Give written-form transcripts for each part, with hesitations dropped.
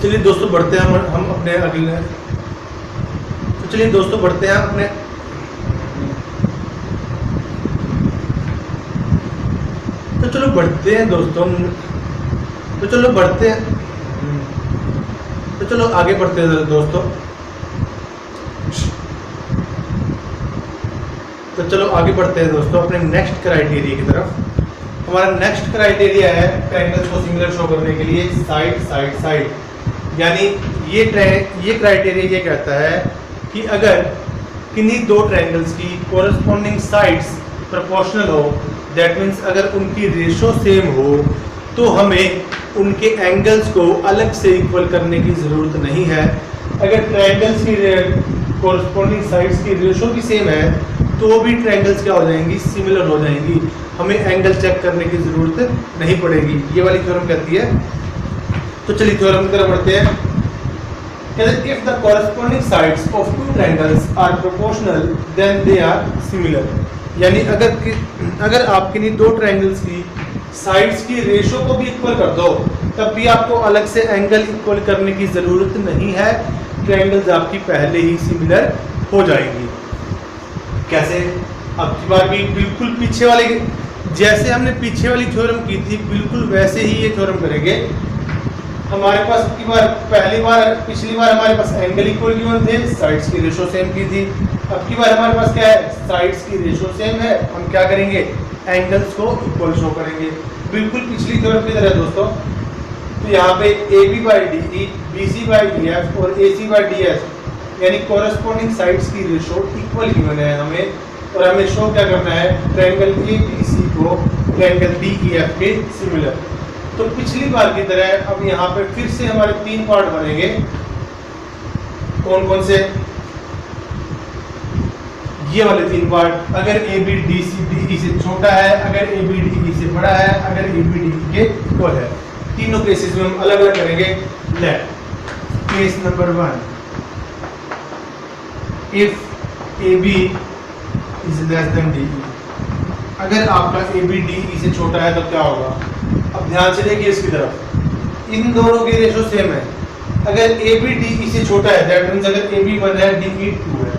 चलिए दोस्तों बढ़ते हैं हम अपने अगले। तो चलिए दोस्तों बढ़ते हैं अपने तो चलो बढ़ते हैं दोस्तों तो चलो बढ़ते हैं तो चलो आगे बढ़ते हैं दोस्तों। तो चलो आगे बढ़ते हैं दोस्तों अपने नेक्स्ट क्राइटेरिया की तरफ। हमारा नेक्स्ट क्राइटेरिया है ट्रायंगल्स को सिमिलर शो करने के लिए साइड साइड साइड, यानी ये क्राइटेरिया ये कहता है कि अगर किन्हीं दो ट्रायंगल्स की कोरस्पॉन्डिंग साइड्स प्रोपोर्शनल हो, दैट मीन्स अगर उनकी रेशो सेम हो तो हमें उनके एंगल्स को अलग से इक्वल करने की ज़रूरत नहीं है। अगर ट्रायंगल्स की कोरस्पॉन्डिंग साइड्स की रेशो भी सेम है तो भी ट्रायंगल्स क्या हो जाएंगी, सिमिलर हो जाएंगी, हमें एंगल चेक करने की ज़रूरत नहीं पड़ेगी। ये वाली थ्योरम कहती है। तो चलिए थ्योरम की तरफ बढ़ते हैं। कहते if the corresponding sides of two triangles are proportional then they are similar, यानी अगर आप किन्हीं दो ट्रायंगल्स की साइड्स की रेशो को भी इक्वल कर दो तब भी आपको अलग से एंगल इक्वल करने की ज़रूरत नहीं है, ट्रायंगल्स आपकी पहले ही सिमिलर हो जाएंगी। कैसे? अब की बार भी बिल्कुल पीछे वाले जैसे हमने पीछे वाली थ्योरम की थी बिल्कुल वैसे ही ये थ्योरम करेंगे। हमारे पास पिछली बार हमारे पास एंगल इक्वल गिवन थे, साइड्स की रेशो सेम की थी। अब की बार हमारे पास क्या है, साइड्स की रेशो सेम है, हम क्या करेंगे, एंगल्स को इक्वल शो करेंगे बिल्कुल पिछली थ्योरम की तरह दोस्तों। तो यहाँ पे AB by DE, BC by DF और AC बाई DS यानी कोरस्पॉन्डिंग साइड्स की रेशो इक्वल गिवन है हमें, और हमें शो क्या करना है, ट्रायंगल ABC को ट्रायंगल DEF के सिमिलर। तो पिछली बार की तरह अब यहाँ पे फिर से हमारे तीन पार्ट बनेंगे। कौन कौन से? ये वाले तीन पार्ट। अगर AB DE से छोटा है, अगर AB DE से बड़ा है, अगर AB DE के इक्वल है, तीनों केसेस में हम अलग अलग करेंगे। Let case number 1, if AB is less than DE, अगर आपका AB DE से छोटा है तो क्या होगा? अब ध्यान से देखिए इसकी तरफ, इन दोनों की रेशो सेम है। अगर AB DE से छोटा है दैट मींस अगर AB 1 है DE 2 है,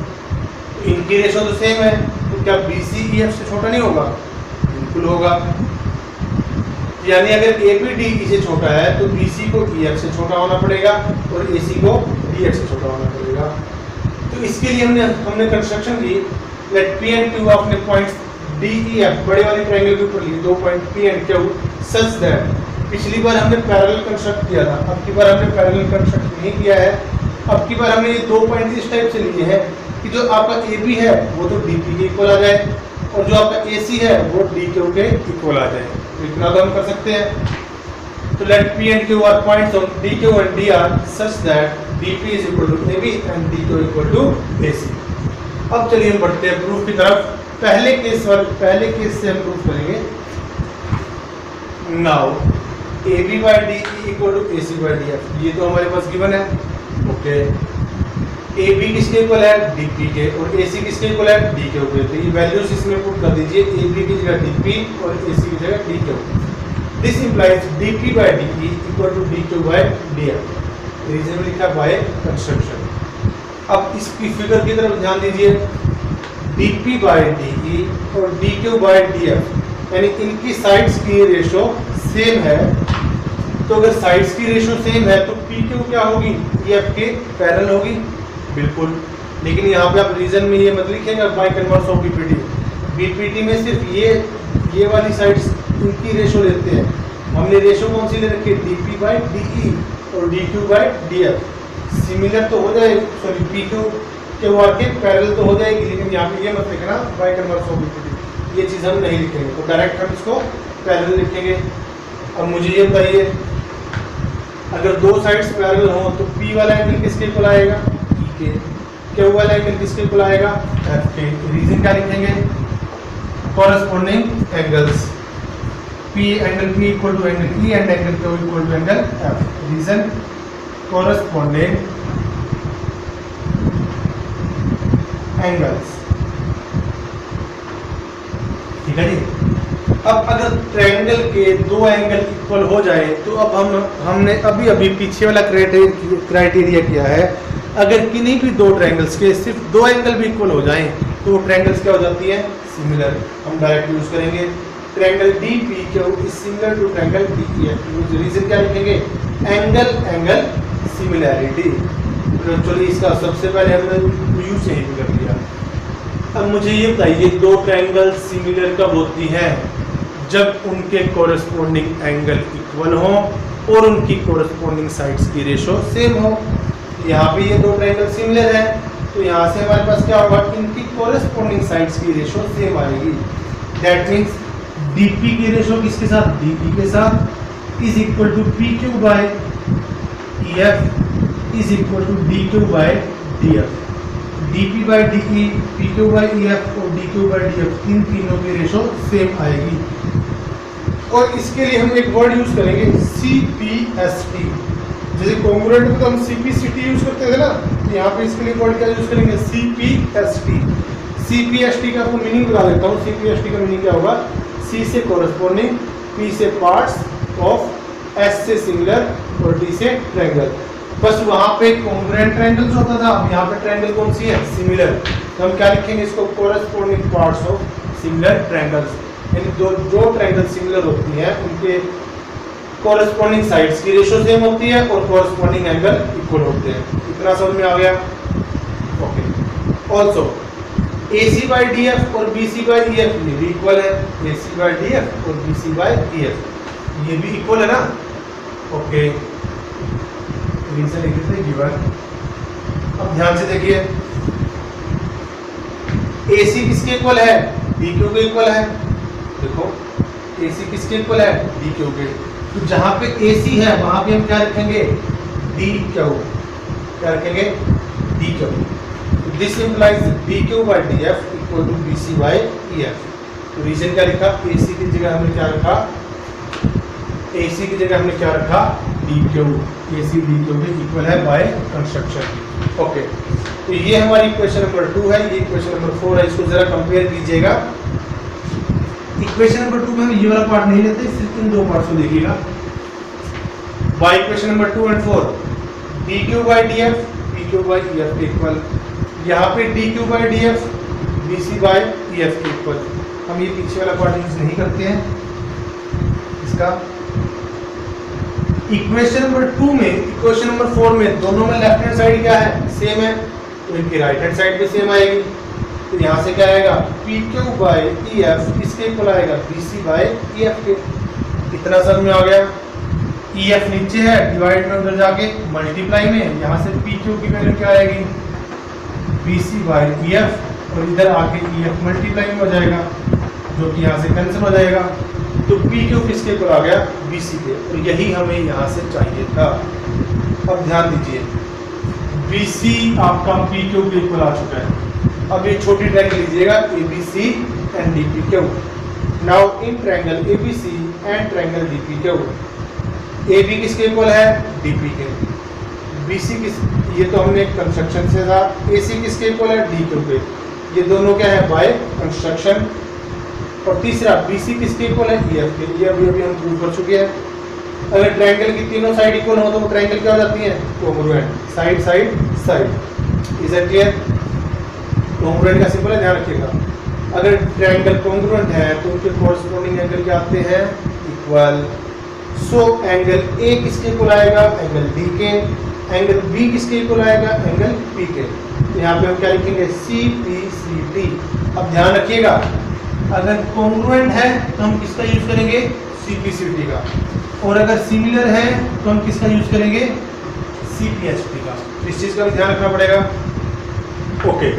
तो इनकी रेशो तो सेम है, तो क्या BC EF से छोटा नहीं होगा? बिल्कुल होगा। यानी अगर AB DE से छोटा है तो BC को EF से छोटा होना पड़ेगा और AC को DF से छोटा होना पड़ेगा। तो इसके लिए हमने कंस्ट्रक्शन की, लेट P and Q अपने पॉइंट्स DEF बड़े वाले ट्रायंगल के ऊपर लिए दो point P and Q such that, पिछली बार हमने पैरेलल कंस्ट्रक्ट किया था, अब की बार हमने पैरेलल कंस्ट्रक्ट नहीं किया है। अब की बार हमने ये दो पॉइंट इस टाइप से लिए हैं कि जो आपका AB है वो तो DP के इक्वल आ जाए और जो आपका AC है वो DQ के इक्वल आ जाए। तो इतना तो हम कर सकते हैं। तो let P and Q are points on DQ and D are such that DP is equal to AB and DQ equal to AC। अब चलिए हम बढ़ते हैं प्रूफ की तरफ। पहले केस से हम प्रूफ करेंगे। Now AB by DE equal to AC by DF, ये तो हमारे पास गिवन है। ओके, AB किसके इक्वल है? DP के, और AC किसके इक्वल है? DQ के। तो ये वैल्यूज इसमें पुट कर दीजिए, AB की जगह DP और AC की जगह DQ। This implies DP by DE equal to DQ by DF। Reason में लिखा बाय कंस्ट्रक्शन। अब इसकी फिगर की तरफ ध्यान दीजिए, DP by DE और DQ by DF यानी इनकी साइड्स की रेशो सेम है। तो अगर साइड्स की रेशो सेम है तो PQ क्या होगी? EF के पैरेलल होगी। बिल्कुल, लेकिन यहाँ पे आप रीजन में ये मत लिखिएगा by converse of BPT। BPT में सिर्फ ये वाली साइड्स इनकी रेशो लेते हैं। हमने रेशो कौन सी ले रखी है? DP by DE और DQ by DF। सिमिलर तो हो जाए, सॉरी PQ के वाके पैरेलल तो हो जाएगी, लेकिन यहाँ पे ये मत लिखना बाय कन्वर्स ऑफ BPT, ये चीज़ हम नहीं लिखेंगे। तो डायरेक्ट हम इसको पैरेलल लिखेंगे। अब मुझे ये बताइए, अगर दो साइड्स पैरेलल हो तो P वाला एंगल किसके इक्वल आएगा? E के। Q वाला एंगल किसके इक्वल आएगा? F के। रीजन क्या लिखेंगे? Corresponding angles P angle P equal to angle E and angle Q equal to angle F। Reason corresponding angles. ठीक है जी। अब अगर ट्रायंगल के दो एंगल इक्वल हो जाए तो अब हमने अभी पीछे वाला क्राइटेरिया किया है, अगर किन्हीं भी दो ट्रायंगल्स के सिर्फ दो एंगल भी इक्वल हो जाएं तो वो ट्रायंगल्स क्या हो जाती है? सिमिलर। हम डायरेक्ट यूज करेंगे, triangle DPQ is similar to triangle DEF। Reason क्या लिखेंगे? Angle similarity. तो चलिए इसका सबसे पहले हमने यूज यहीं पे कर दिया। अब मुझे ये बताइए, दो ट्रायंगल सिमिलर कब होती हैं? जब उनके कोरेस्पोंडिंग एंगल इक्वल हो और उनकी कोरेस्पोंडिंग साइड्स की रेशो सेम हो। यहाँ पे ये दो ट्रायंगल सिमिलर है तो यहाँ से हमारे पास क्या होगा? इनकी कोरेस्पोंडिंग साइड्स की रेशो सेम आएगी। दैट मीन्स DP की रेशो किसके साथ? DP के साथ is equal to PQ by EF is equal to DQ by DF। DP by DE, PQ by EF और DQ बाय DF इन तीनों की रेशो सेम आएगी। और इसके लिए हम एक वर्ड यूज करेंगे CPST। जैसे कॉन्ग्रुएंट में तो हम CPCT यूज करते थे ना, तो यहाँ पे इसके लिए वर्ड क्या यूज करेंगे? CPST। CPST का आपको मीनिंग बता देता हूँ। CPST का मीनिंग क्या होगा? C से कोरेस्पोंडिंग, P से पार्ट्स ऑफ, S से सिमिलर और D से ट्रायंगल। बस वहाँ पे कॉन्ग्रुएंट ट्रायंगल्स होता था, अब यहाँ पे ट्रायंगल कौन सी है? सिमिलर। तो हम क्या लिखेंगे इसको? Corresponding parts of similar triangles. यानी जो ट्रायंगल सिमिलर होती है उनके कोरेस्पोंडिंग साइड्स की रेशो सेम होती है और कोरेस्पोंडिंग एंगल इक्वल होते हैं। इतना समझ में आ गया? Okay. Also AC by DF और BC बाय EF ये भी इक्वल है। AC बाय DF और BC बाय EF ये भी इक्वल है ना? ओके। रीजन लिख देते हैं गिवन। अब ध्यान से देखिए, AC किसके इक्वल है? DQ के इक्वल है। देखो AC किसके इक्वल है? DQ के। तो जहां पे AC है वहां पे हम क्या रखेंगे? DQ। क्या रखेंगे? DQ। This implies DQ by DF equal to BC by EF। तो रीजन क्या लिखा? AC की जगह हमने क्या रखा? AC की जगह हमने क्या रखा? DQ। AC DQ के इक्वल है बाय कंस्ट्रक्शन। ओके। तो ये हमारी इक्वेशन नंबर 2 है, ये इक्वेशन नंबर 4 है। इसको जरा कंपेयर कीजिएगा। इक्वेशन नंबर 2 में हम ये वाला पार्ट नहीं लेते, सिर्फ इन दो पार्ट्स को देखिएगा। By equation number 2 and 4 DQ by DF PQ by EF के इक्वल। यहाँ पे DQ by DF BC by EF के इक्वल। हम ये पीछे वाला पार्ट यूज नहीं करते हैं इसका। इक्वेशन नंबर 2 में, इक्वेशन नंबर 4 में दोनों में लेफ्ट हैंड साइड क्या है? सेम है, तो इनकी राइट हैंड साइड भी सेम आएगी। तो यहाँ से क्या आएगा? PQ बाय EF किसके इक्वल आएगा? BC बाय EF के। इतना समझ में आ गया? EF नीचे है, डिवाइड में उधर जाके मल्टीप्लाई में यहाँ से PQ की वैल्यू क्या आएगी? BC बाय EF और इधर आके EF मल्टीप्लाई में हो जाएगा, जो कि यहाँ से कैंसिल हो जाएगा। तो PQ किसके इक्वल आ गया? BC के। और यही हमें यहाँ से चाहिए था। अब ध्यान दीजिए, BC आपका PQ के इक्वल आ चुका है। अब ये छोटी ट्रायंगल लीजिएगा ABC and DPQ। Now in triangle ABC and triangle DPQ, AB किसके इक्वल है? DP के। BC किस, ये तो हमने कंस्ट्रक्शन से था। AC किसके इक्वल है? DQ के। ये दोनों क्या है? By construction. और तीसरा BC किसके इक्वल है? EF के। ये अभी हम प्रूव कर चुके हैं। अगर ट्रायंगल की तीनों साइड इक्वल हो तो वो ट्रायंगल क्या हो जाती है? Congruent. Side side side. Is it clear? Congruent का सिंबल है, ध्यान रखिएगा। अगर ट्रायंगल कॉन्ग्रुएंट है तो उनके कोरेस्पोंडिंग एंगल क्या आते हैं? इक्वल। सो एंगल A किसके इक्वल आएगा? एंगल D के। एंगल B किसके इक्वल आएगा? एंगल P के। यहाँ पे हम क्या लिखेंगे? CPCT। अब ध्यान रखिएगा, अगर कॉन्ग्रुएंट है तो हम किसका यूज करेंगे? CPCT का। और अगर सिमिलर है तो हम किसका यूज करेंगे? CPST का। इस चीज का भी ध्यान रखना पड़ेगा। ओके।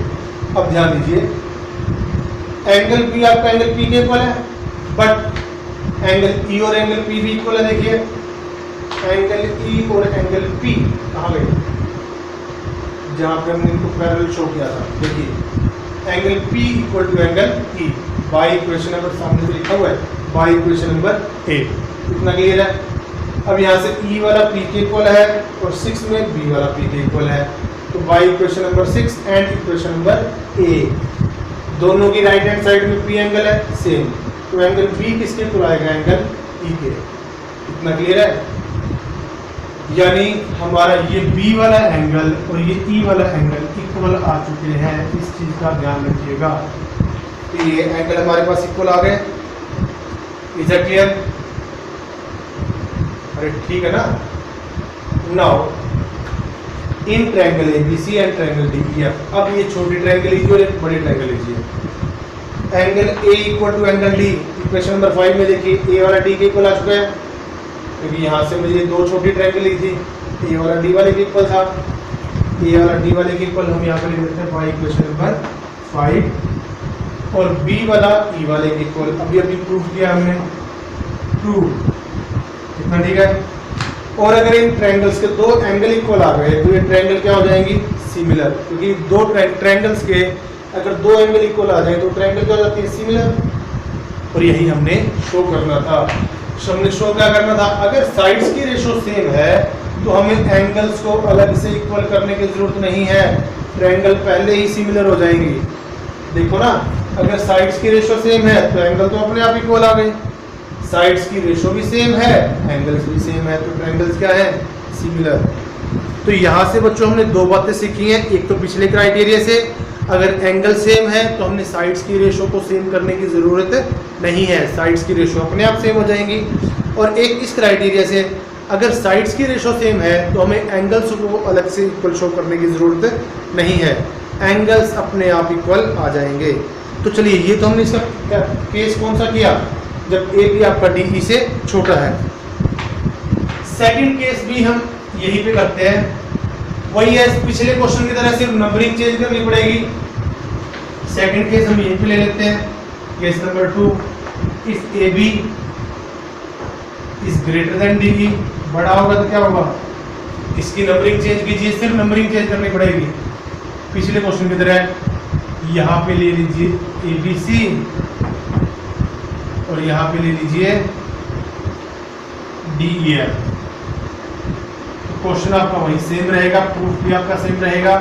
अब ध्यान दीजिए, एंगल P आपका एंगल P के इक्वल है, बट एंगल ई और एंगल पी भी इक्वल है। देखिए एंगल ई और एंगल पी कहाँ गए, जहां पे हमने इनको पैरेलल शो किया था। देखिए angle P equal to angle E by equation number सामने से लिखा हुआ है, बाय इक्वेशन नंबर 8। इतना क्लियर है। अब यहाँ से ई वाला पी के इक्वल है और 6 में बी वाला पी के इक्वल है, तो bye equation number 6 and equation number 8 दोनों की राइट हैंड साइड में पी एंगल है सेम, तो एंगल बी किसके इक्वल आएगा, एंगल ई के। इतना क्लियर है। यानी हमारा ये बी वाला एंगल और ये ई वाला एंगल इक्वल आ चुके हैं, इस चीज का ध्यान रखिएगा। तो ये एंगल हमारे पास इक्वल आ गए। Is it clear? अरे ठीक है ना। Now in triangle ABC and triangle DEF, अब ये छोटी ट्रायंगल लीजिए और एक बड़ी ट्रायंगल लीजिए। Angle A equal to angle D, equation number 5 में देखिए ए वाला डी के इक्वल आ चुका है, क्योंकि यहाँ से मुझे दो छोटी ट्रायंगल ली थी, ए वाला डी वाले के इक्वल था, ए वाला डी वाले के इक्वल हम यहाँ पर लिख देते हैं बाय इक्वेशन नंबर 5, और बी वाला ई वाले के इक्वल। अभी प्रूफ किया हमने, प्रूफ। इतना ठीक है। और अगर इन ट्रायंगल्स के दो एंगल इक्वल आ गए तो ये ट्रायंगल क्या हो जाएंगी, सिमिलर, क्योंकि दो ट्रायंगल्स के अगर दो एंगल इक्वल आ जाए तो ट्रायंगल क्या हो जाती है, सिमिलर। और यही हमने शो करना था। हमने शो क्या करना था, अगर साइड्स की रेशो सेम है तो हमें एंगल्स को अलग से इक्वल करने की जरूरत नहीं है, ट्रायंगल पहले ही सिमिलर हो जाएंगी। देखो ना, अगर साइड्स की रेशो सेम है तो एंगल तो अपने आप इक्वल आ गए, साइड्स की रेशो भी सेम है, एंगल्स भी सेम है, तो ट्रायंगल्स क्या है, सिमिलर। तो यहाँ से बच्चों हमने दो बातें सीखी हैं। एक तो पिछले क्राइटेरिया से, अगर एंगल सेम है तो हमने साइड्स की रेशो को सेम करने की ज़रूरत नहीं है, साइड्स की रेशो अपने आप सेम हो जाएंगी। और एक इस क्राइटेरिया से, अगर साइड्स की रेशो सेम है तो हमें एंगल्स को अलग से इक्वल शो करने की ज़रूरत नहीं है, एंगल्स अपने आप इक्वल आ जाएंगे। तो चलिए, ये तो हमने इसका केस कौन सा किया, जब ए भी आपका डी ई से छोटा है। सेकंड केस भी हम यहीं पे करते हैं, वही है पिछले क्वेश्चन की तरह, सिर्फ नंबरिंग चेंज करनी पड़ेगी। सेकंड केस हम यहीं पे ले लेते हैं, case number 2, if A B is greater than D E, बड़ा होगा तो क्या होगा, इसकी नंबरिंग चेंज कीजिए, सिर्फ नंबरिंग चेंज करनी पड़ेगी पिछले क्वेश्चन की तरह। यहाँ पे ले लीजिए ए बी सी और यहाँ पे ले लीजिए डी ई एफ। क्वेश्चन आपका वही सेम रहेगा, प्रूफ भी आपका सेम रहेगा।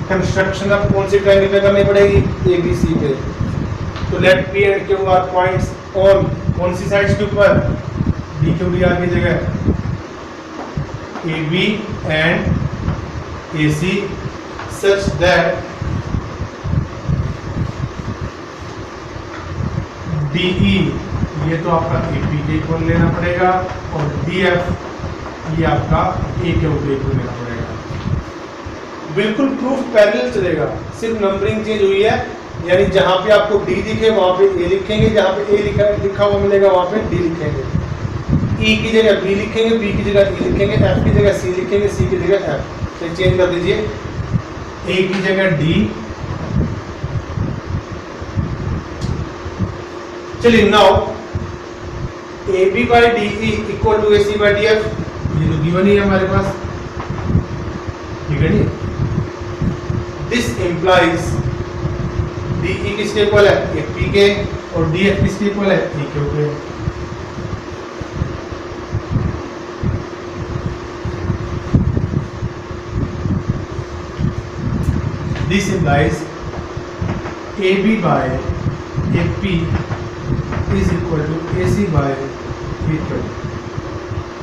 कंस्ट्रक्शन अब कौन सी ट्रायंगल पे करनी पड़ेगी, ए बी सी पे। तो let P and Q are points on कौन सी साइड्स के ऊपर, डी क्यू डी आर की जगह A B and A C, such that D E, ये तो आपका ए पी के इक्वल लेना पड़ेगा, और डी एफ ये आपका ए के ऊपर इक्वल लेना पड़ेगा। बिल्कुल प्रूफ पैरेलल चलेगा, सिर्फ नंबरिंग चेंज हुई है, यानी जहां पे आपको डी दिखे वहां पे ए लिखेंगे, जहां पे ए लिखा हुआ मिलेगा वहां पे डी लिखेंगे, ई की जगह बी लिखेंगे, बी की जगह ई लिखेंगे, एफ की जगह सी लिखेंगे, सी की जगह एफ। तो चेंज कर दीजिए, ए की जगह डी। चलिए, now A B by D E equal to A C by D F, ये तो गिवन ही है हमारे पास, ठीक है जी। दिस इंप्लाइज डी ई किसके इक्वल है, ए पी के, और डी एफ किसके इक्वल है, ए के ऊपर। This implies A B by A P is equal to AC by AQ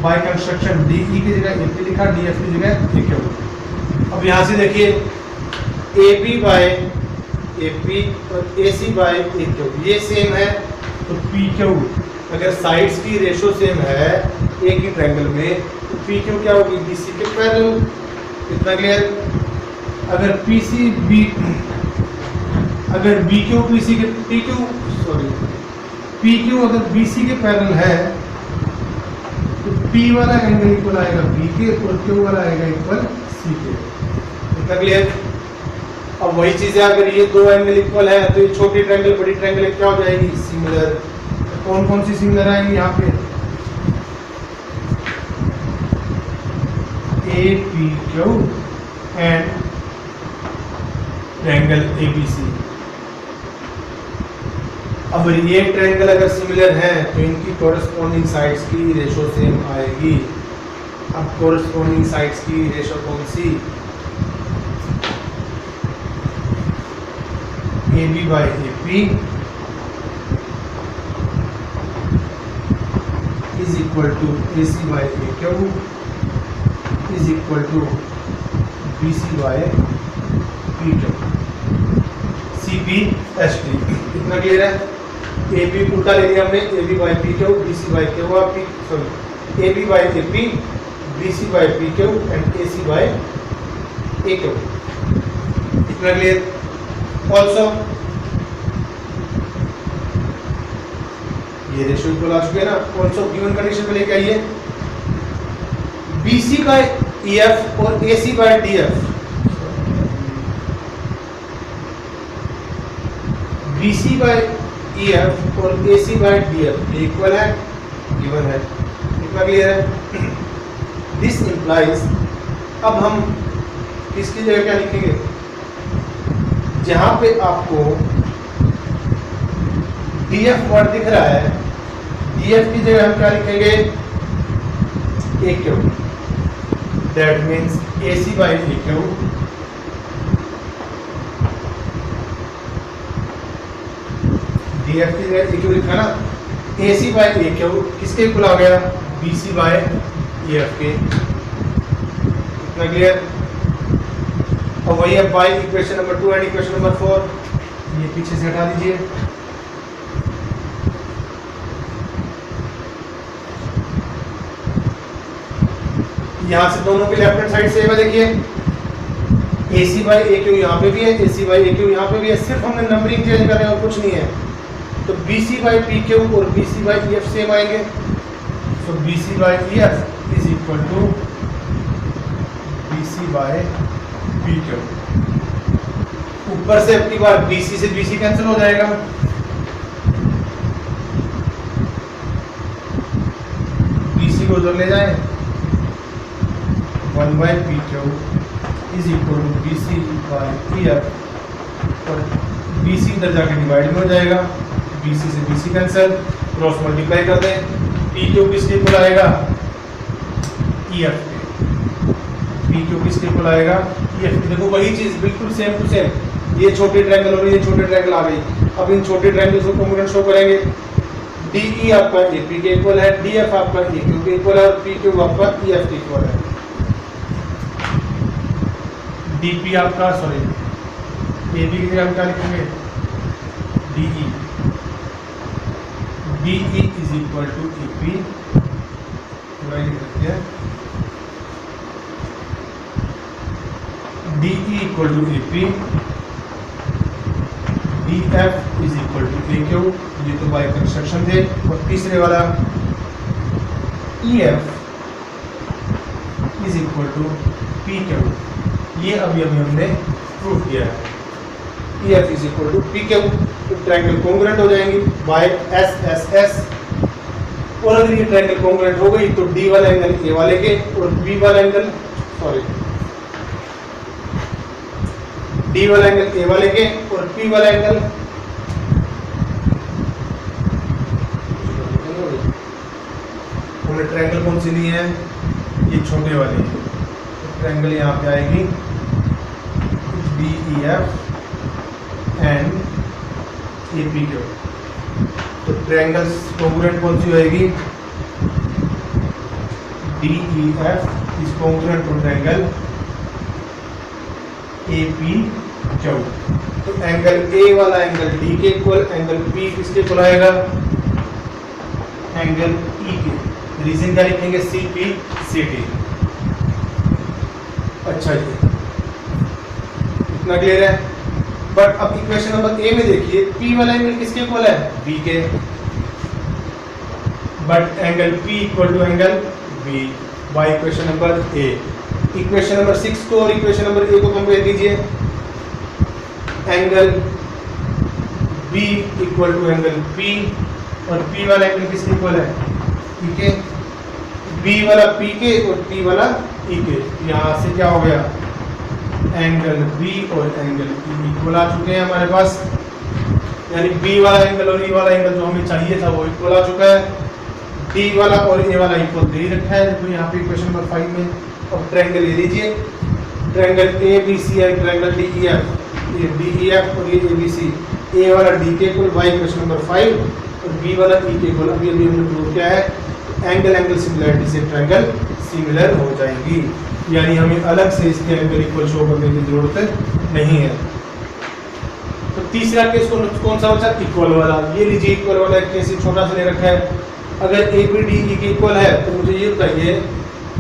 by construction DE की जगह AP लिखा, DF की जगह AQ। अब यहाँ से देखिए AB by AP और AC by AQ ये सेम है, तो PQ अगर साइड्स की रेशो सेम है एक ही ट्रायंगल में तो PQ क्या होगी, BC के पैरेलल। इतना क्लियर। अगर PC B, अगर BQ PC के PQ PQ अगर BC के पैरेलल है तो P वाला एंगल इक्वल आएगा B के और Q वाला आएगा इक्वल C के। इतना क्लियर। अब वही चीज है, अगर ये दो एंगल इक्वल है तो ये छोटी ट्रायंगल बड़ी ट्रायंगल क्या हो जाएगी, सिमिलर। कौन कौन सी सिमिलर आएंगी यहाँ पे, A P Q and triangle ABC. अब ये ट्रायंगल अगर सिमिलर है तो इनकी कोरस्पॉन्डिंग साइड्स की रेशो सेम आएगी। अब कोरस्पॉन्डिंग साइड्स की रेशो कौन सी, A B by A P is equal to A C by A Q is equal to B C by P Q, C P S T. कितना clear है? A B उल्टा ले लिया हमने, A B by P Q, B C by Q, P sorry A B by A P, B C by P Q and A C by A Q. कितना clear? Also ये ratio equal आ चुके हैं ना। Also given condition पे लेके आइए, B C by E F और A C by D F, B C by E F और A C by D F equal है, गिवन है। कितना क्लियर है? दिस इंप्लाइज, अब हम इसकी जगह क्या लिखेंगे, जहां पे आपको डी एफ वर्ड दिख रहा है, डी एफ की जगह हम क्या लिखेंगे, A Q, that means A C by A Q D F की जगह ए क्यू लिखा ना, A C by A Q किसके इक्वल आ गया, B C by A F के। कितना क्लियर? और वही अब by equation number 2 and equation number 4 ये पीछे से हटा दीजिए। यहां से दोनों के लेफ्ट हैंड साइड सेम है, देखिए ए सी बाई ए क्यू यहाँ पे भी है, ए सी बाई ए क्यू यहाँ पे भी है, सिर्फ हमने नंबरिंग चेंज कर रहे हैं और कुछ नहीं है। तो B C by P Q और B C by E F same आएंगे। So B C by E F is equal to B C by P Q. ऊपर से अब की बार बी सी से बी सी कैंसिल हो जाएगा, बी सी को उधर ले जाए, 1 by P Q is equal to B C by E F और बी सी इधर जाके डिवाइड में हो जाएगा, बी सी से B C cancel, cross multiply कर दें, पी क्यू किसके इक्वल आएगा, ई एफ के, पी क्यू किसके इक्वल आएगा, ई एफ। देखो वही चीज बिल्कुल सेम टू सेम, ये छोटे ट्रायंगल और ये छोटे ट्रायंगल आ गई। अब इन छोटे ट्रायंगल्स को कॉम्पोनेंट शो करेंगे, डी ई आपका ए पी के इक्वल है, डी एफ आपका ए क्यू के इक्वल है और पी क्यू आपका ई एफ के इक्वल है। डी पी आपका सॉरी ए बी की जगह हम क्या लिखेंगे, D E, D E is equal to A P, लिख सकते हैं D E equal to A P, D F is equal to A Q, ये तो बाय कंस्ट्रक्शन थे। और तीसरे वाला E F is equal to P Q, ये अभी हमने प्रूव किया है। E F is equal to P Q, तो ट्रायंगल कॉन्ग्रुएंट हो जाएंगी बाय एस एस एस। और अगर ये ट्रायंगल कॉन्ग्रुएंट हो गई तो डी वाला एंगल ए वाले के और बी वाला एंगल सॉरी डी वाला एंगल ए वाले के और पी वाला एंगल हमने ट्रायंगल कौन सी ली है, ये छोटे वाले, तो ट्रायंगल यहाँ पे आएगी D E F and A P Q. तो ट्रायंगल कॉन्ग्रुएंट कौन सी होएगी, D E F is congruent to triangle A P Q. तो एंगल ए वाला एंगल डी के इक्वल, एंगल पी किसके इक्वल आएगा, एंगल ई के। रीजन क्या लिखेंगे, सी पी सी टी। अच्छा जी, इतना क्लियर है। बट अब इक्वेशन नंबर ए में देखिए, पी वाला एंगल किसके इक्वल है, बी के, but angle P equal to angle B by equation number A. Equation number 6 को और इक्वेशन नंबर ए को कंपेयर कीजिए, angle B equal to angle P और P वाला एंगल किसके इक्वल है? E के। B वाला P के और P वाला E के। यहाँ से क्या हो गया? एंगल B और एंगल E इक्वल आ चुके हैं हमारे पास, यानी B वाला एंगल और E वाला एंगल जो हमें चाहिए था वो इक्वल आ चुका है। D वाला और A वाला इक्वल दे ही रखा है देखो यहाँ पे इक्वेशन नंबर 5 में। अब ट्रायंगल ले लीजिए, ट्रायंगल ABC है, ट्रायंगल DEF, ये DEF और ये ABC, A वाला D के इक्वल y इक्वेशन नंबर 5 और B वाला E के इक्वल। अभी हमने प्रूव किया है एंगल एंगल सिमिलरिटी से ट्रायंगल सिमिलर हो जाएंगी, यानी हमें अलग से इसके एंगल इक्वल शो करने की जरूरत नहीं है। तो तीसरा केस कौन सा बचा? इक्वल वाला। ये लीजिए इक्वल वाला केस छोटा सा ले रखा है। अगर ABDE के इक्वल है तो मुझे ये बताइए,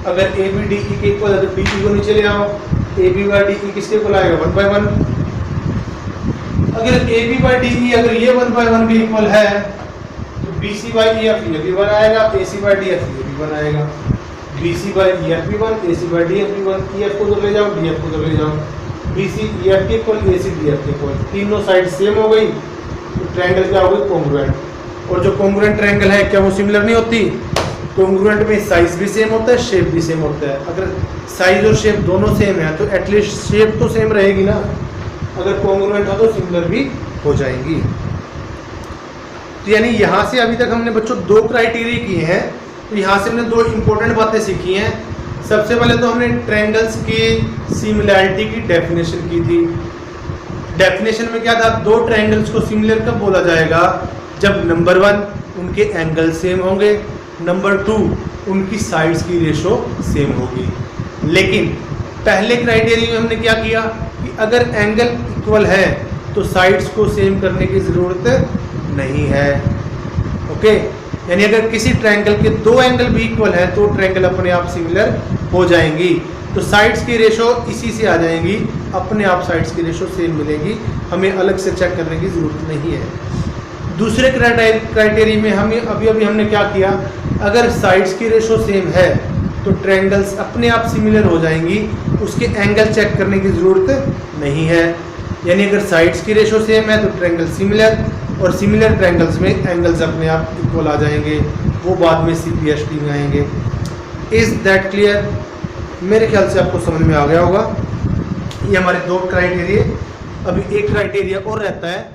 अगर ABDE के इक्वल है तो BE को नीचे ले आओ, AB बाय DE किसके इक्वल आएगा? 1/1। अगर AB बाय DE अगर ये 1/1 के इक्वल है तो BC बाय EF ये भी 1 आएगा, AC बाय DF ये भी 1 आएगा, BC बाय EF भी 1, AC बाय DF भी 1। EF को उधर ले जाओ, DF को उधर ले जाओ, BC EF के इक्वल, AC DF के इक्वल, तीनों साइड सेम हो गई तो ट्रायंगल क्या हो गई? कॉन्ग्रुएंट। और जो कॉन्ग्रुएंट ट्रायंगल है क्या वो सिमिलर नहीं होती? कॉन्ग्रुएंट में साइज भी सेम होता है, शेप भी सेम होता है। अगर साइज और शेप दोनों सेम है तो एटलीस्ट शेप तो सेम रहेगी ना, अगर कॉन्ग्रुएंट हो तो सिमिलर भी हो जाएंगी। तो यानी यहाँ से अभी तक हमने बच्चों 2 क्राइटेरिया किए हैं। तो यहाँ से हमने 2 इंपॉर्टेंट बातें सीखी हैं। सबसे पहले तो हमने ट्रायंगल्स की सिमिलैरिटी की डेफिनेशन की थी। डेफिनेशन में क्या था? 2 ट्रायंगल्स को सिमिलर कब बोला जाएगा? जब नंबर 1 उनके एंगल सेम होंगे, नंबर 2 उनकी साइड्स की रेशो सेम होगी। लेकिन पहले क्राइटेरिया में हमने क्या किया कि अगर एंगल इक्वल है तो साइड्स को सेम करने की ज़रूरत नहीं है। ओके, यानी अगर किसी ट्रायंगल के 2 एंगल भी इक्वल है तो ट्रायंगल अपने आप सिमिलर हो जाएंगी। तो साइड्स की रेशो इसी से आ जाएंगी, अपने आप साइड्स की रेशो सेम मिलेगी, हमें अलग से चेक करने की ज़रूरत नहीं है। दूसरे क्राइटेरिया में अभी हमने क्या किया? अगर साइड्स की रेशो सेम है तो ट्रायंगल्स अपने आप सिमिलर हो जाएंगी, उसके एंगल चेक करने की ज़रूरत नहीं है। यानी अगर साइड्स की रेशो सेम है तो ट्रायंगल सिमिलर, और सिमिलर ट्रायंगल्स में एंगल्स अपने आप इक्वल आ जाएंगे, वो बाद में CPST में आएंगे। Is that clear? मेरे ख्याल से आपको समझ में आ गया होगा। ये हमारे 2 क्राइटेरिया। अभी एक क्राइटेरिया और रहता है